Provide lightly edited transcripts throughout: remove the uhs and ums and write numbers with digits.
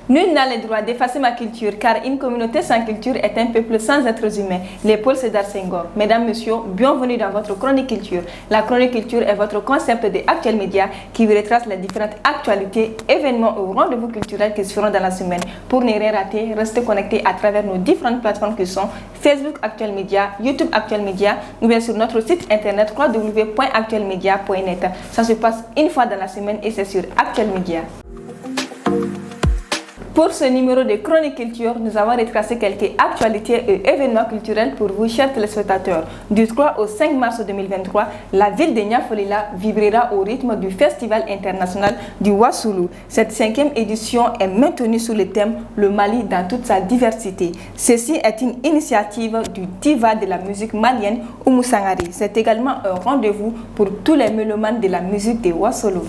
Nul n'a le droit d'effacer ma culture, car une communauté sans culture est un peuple sans êtres humains. Paul Sédar Senghor. Mesdames, Messieurs, bienvenue dans votre chronique culture. La chronique culture est votre concept de Actuel Média qui vous retrace les différentes actualités, événements ou rendez-vous culturels qui se feront dans la semaine. Pour ne rien rater, restez connectés à travers nos différentes plateformes qui sont Facebook Actuel Média, YouTube Actuel Média ou bien sur notre site internet www.actuelmedia.net. Ça se passe une fois dans la semaine et c'est sur Actuel Média. Pour ce numéro de Chronique Culture, nous avons retracé quelques actualités et événements culturels pour vous, chers téléspectateurs. Du 3 au 5 mars 2023, la ville de Niafolila vibrera au rythme du Festival international du Wassoulou. Cette 5e édition est maintenue sous le thème « Le Mali dans toute sa diversité ». Ceci est une initiative du diva de la musique malienne, Oumou Sangari. C'est également un rendez-vous pour tous les mélomanes de la musique de Wassoulou.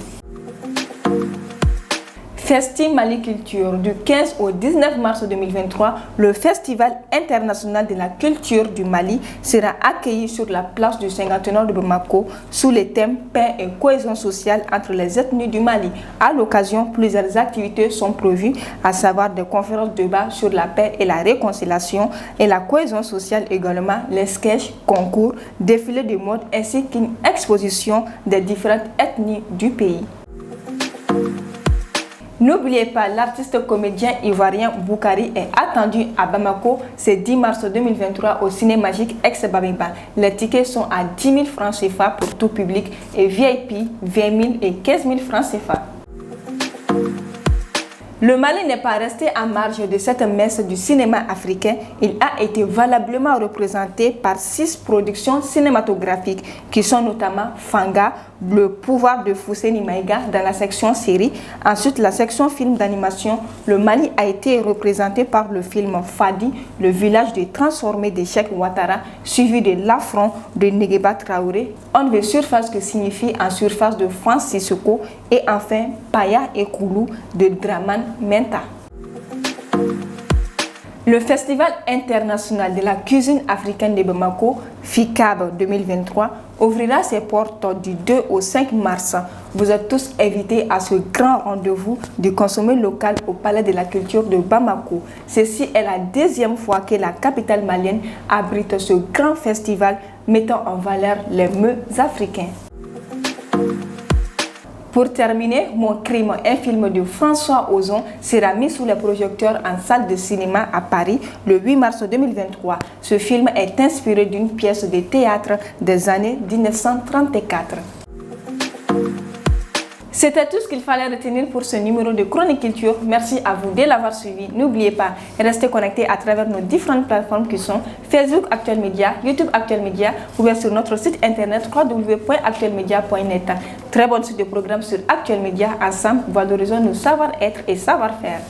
Festi Mali Culture. Du 15 au 19 mars 2023, le Festival international de la culture du Mali sera accueilli sur la place du Cinquantenaire de Bamako sous le thème paix et cohésion sociale entre les ethnies du Mali. À l'occasion, plusieurs activités sont prévues, à savoir des conférences de débat sur la paix et la réconciliation et la cohésion sociale, également les sketchs, concours, défilés de mode ainsi qu'une exposition des différentes ethnies du pays. N'oubliez pas, l'artiste comédien ivoirien Boukari est attendu à Bamako ce 10 mars 2023 au Ciné Magique ex-Babemba. Les tickets sont à 10 000 francs CFA pour tout public et VIP 20 000 et 15 000 francs CFA. Le Mali n'est pas resté en marge de cette messe du cinéma africain. Il a été valablement représenté par 6 productions cinématographiques qui sont notamment Fanga, Le pouvoir de Fousseni Maïga dans la section série. Ensuite, la section film d'animation, le Mali a été représenté par le film Fadi, le village de transformé de Cheikh Ouattara, suivi de L'affront de Negeba Traoré, On veut surface que signifie en surface de France Sissoko et enfin Paya et Koulou de Draman Menta. Le Festival international de la cuisine africaine de Bamako, FICAB 2023, ouvrira ses portes du 2 au 5 mars. Vous êtes tous invités à ce grand rendez-vous du consommé local au Palais de la Culture de Bamako. Ceci est la 2e fois que la capitale malienne abrite ce grand festival mettant en valeur les mets africains. Pour terminer, Mon crime, un film de François Ozon, sera mis sous les projecteurs en salle de cinéma à Paris le 8 mars 2023. Ce film est inspiré d'une pièce de théâtre des années 1934. C'était tout ce qu'il fallait retenir pour ce numéro de Chronique Culture. Merci à vous de l'avoir suivi. N'oubliez pas, restez connectés à travers nos différentes plateformes qui sont Facebook Actuel Média, YouTube Actuel Média ou bien sur notre site internet www.actuelmedia.net. Très bonne suite de programmes sur Actuel Média. Ensemble, valorisons nos savoir-être et savoir-faire.